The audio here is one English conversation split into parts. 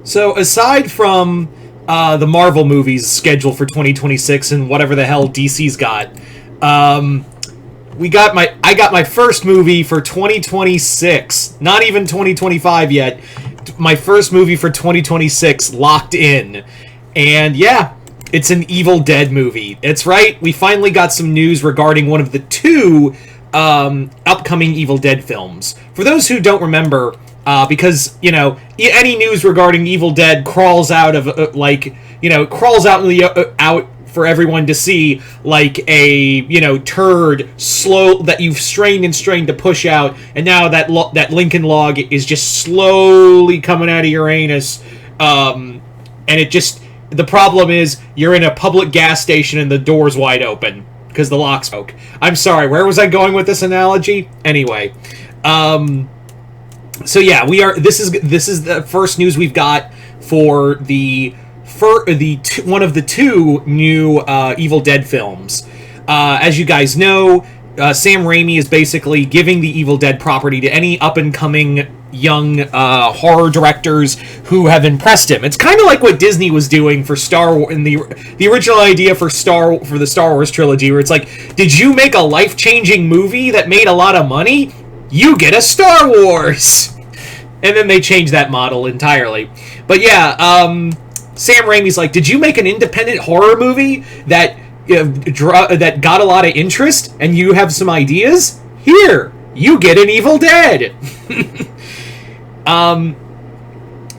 So aside from the Marvel movies scheduled for 2026 and whatever the hell DC's got, um, I got my first movie for 2026. Not even 2025 yet. My first movie for 2026 locked in. And yeah, it's an Evil Dead movie. It's right. We finally got some news regarding one of the two upcoming Evil Dead films. For those who don't remember, because any news regarding Evil Dead crawls out of crawls out in the out for everyone to see, like a turd slow that you've strained and strained to push out, and now that Lincoln log is just slowly coming out of your anus, and it just, the problem is you're in a public gas station and the door's wide open because the lock's broke. I'm sorry, where was I going with this analogy? Anyway, so yeah, this is the first news we've got for one of the two new Evil Dead films. As you guys know, Sam Raimi is basically giving the Evil Dead property to any up-and-coming young horror directors who have impressed him. It's kind of like what Disney was doing for Star Wars in the original idea for the Star Wars trilogy, where it's like, did you make a life-changing movie that made a lot of money? You get a Star Wars! And then they changed that model entirely. But yeah, Sam Raimi's like, did you make an independent horror movie that that got a lot of interest and you have some ideas? Here, you get an Evil Dead!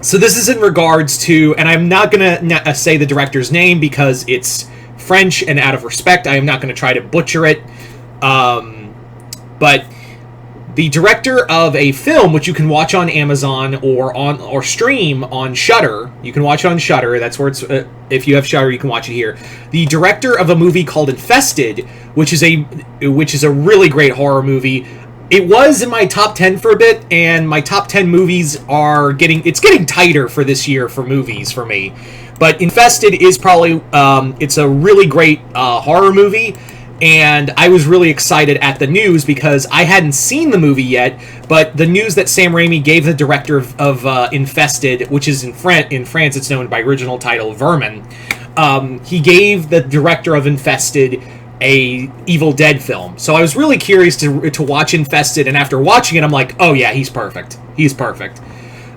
So this is in regards to, and I'm not going to say the director's name because it's French, and out of respect, I am not going to try to butcher it. But the director of a film which you can watch on Amazon or stream on Shudder. You can watch it on Shudder. That's where it's. If you have Shudder, you can watch it here. The director of a movie called Infested, which is a really great horror movie. It was in my top 10 for a bit, and my top 10 movies are getting tighter for this year for movies for me. But Infested is probably it's a really great horror movie. And I was really excited at the news because I hadn't seen the movie yet, but the news that Sam Raimi gave the director of Infested, which is in France it's known by original title Vermin, he gave the director of Infested a Evil Dead film. So I was really curious to watch Infested, and after watching it, I'm like, oh yeah, he's perfect. He's perfect.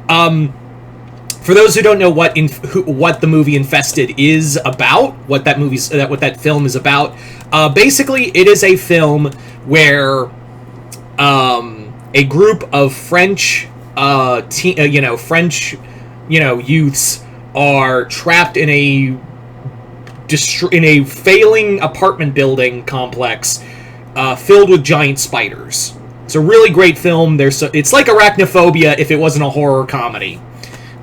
For those who don't know what the movie Infested is about, what that film is about, basically it is a film where a group of French youths are trapped in a failing apartment building complex filled with giant spiders. It's a really great film. It's like Arachnophobia if it wasn't a horror comedy.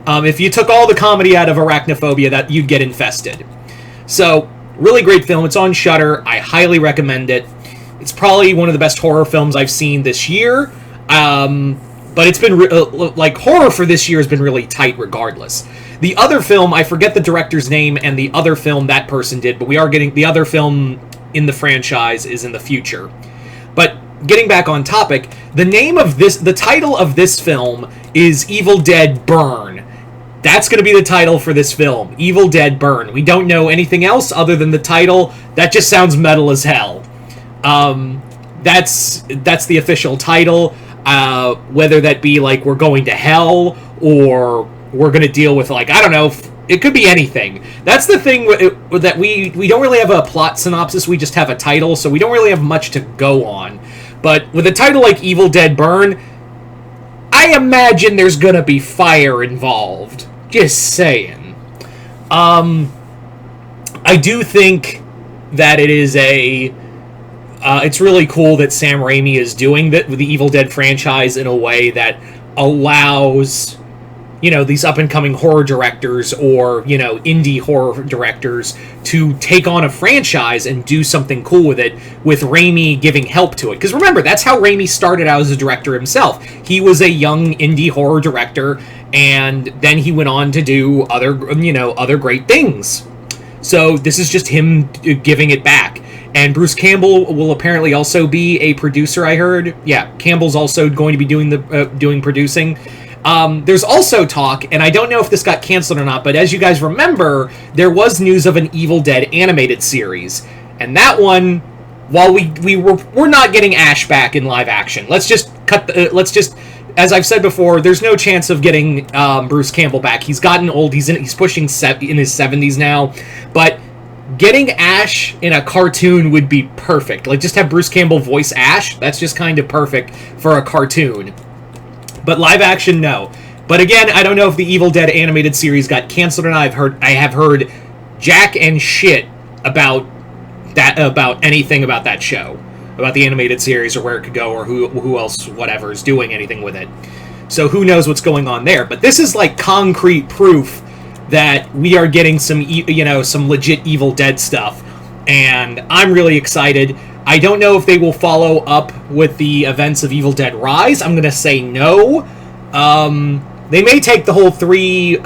If you took all the comedy out of Arachnophobia, that you'd get Infested. So, really great film. It's on Shudder. I highly recommend it. It's probably one of the best horror films I've seen this year. But it's been horror for this year has been really tight regardless. The other film, I forget the director's name and the other film that person did, but we are getting the other film in the franchise is in the future. But getting back on topic, the title of this film is Evil Dead Burn. That's going to be the title for this film, Evil Dead Burn. We don't know anything else other than the title. That just sounds metal as hell. That's the official title. Whether that be like we're going to hell or we're going to deal with, like, I don't know, it could be anything. That's the thing that we don't really have a plot synopsis. We just have a title, so we don't really have much to go on. But with a title like Evil Dead Burn, I imagine there's going to be fire involved. Just saying. I do think that it is it's really cool that Sam Raimi is doing that with the Evil Dead franchise in a way that allows, these up-and-coming horror directors or, indie horror directors to take on a franchise and do something cool with it, with Raimi giving help to it. Because remember, that's how Raimi started out as a director himself. He was a young indie horror director, and then he went on to do other great things. So this is just him giving it back. And Bruce Campbell will apparently also be a producer, I heard. Yeah, Campbell's also going to be doing producing. There's also talk, and I don't know if this got canceled or not, but as you guys remember, there was news of an Evil Dead animated series, and that one, while we're not getting Ash back in live action. Let's just as I've said before, there's no chance of getting Bruce Campbell back. He's gotten old. He's pushing in his 70s now, but getting Ash in a cartoon would be perfect. Like, just have Bruce Campbell voice Ash. That's just kind of perfect for a cartoon. But live action, no. But again, I don't know if the Evil Dead animated series got canceled or not. I have heard jack and shit about anything about that show, about the animated series or where it could go or who else, whatever, is doing anything with it. So who knows what's going on there? But this is like concrete proof that we are getting some legit Evil Dead stuff, and I'm really excited. I don't know if they will follow up with the events of Evil Dead Rise. I'm gonna say no. They may take the whole three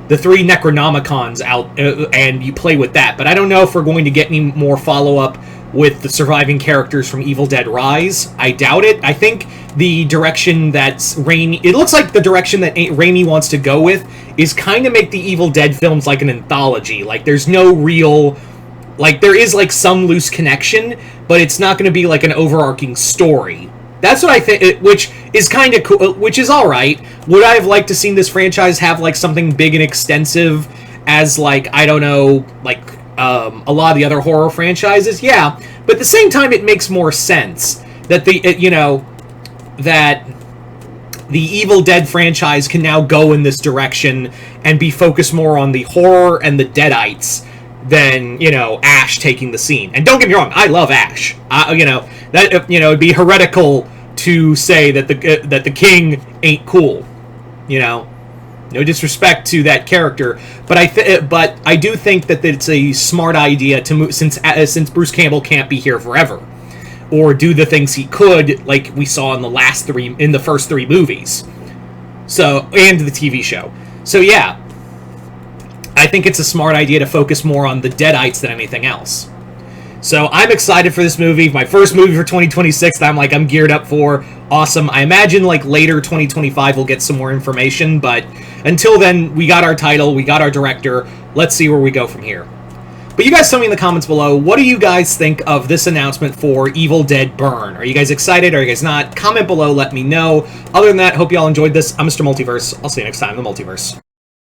Necronomicons out and you play with that, but I don't know if we're going to get any more follow-up with the surviving characters from Evil Dead Rise. I doubt it. I think the direction that it looks like the direction that Raimi wants to go with is kind of make the Evil Dead films like an anthology. Like, there's no real, like, there is like some loose connection, but it's not going to be like an overarching story. That's what I think, which is kind of cool, which is alright. Would I have liked to seen this franchise have, like, something big and extensive as, like, I don't know, like, a lot of the other horror franchises? Yeah. But at the same time, it makes more sense that that the Evil Dead franchise can now go in this direction and be focused more on the horror and the Deadites than, Ash taking the scene. And don't get me wrong, I love Ash. It'd be heretical to say that the King ain't cool. No disrespect to that character, but I do think that it's a smart idea to move, since Bruce Campbell can't be here forever, or do the things he could, like we saw in the first three movies. So, and the TV show. So yeah, I think it's a smart idea to focus more on the Deadites than anything else. So I'm excited for this movie. My first movie for 2026 that I'm geared up for. Awesome. I imagine like later 2025 we'll get some more information, but until then, we got our title, we got our director. Let's see where we go from here. But you guys tell me in the comments below, what do you guys think of this announcement for Evil Dead Burn? Are you guys excited? Are you guys not? Comment below, let me know. Other than that, hope you all enjoyed this. I'm Mr. Multiverse. I'll see you next time in the Multiverse.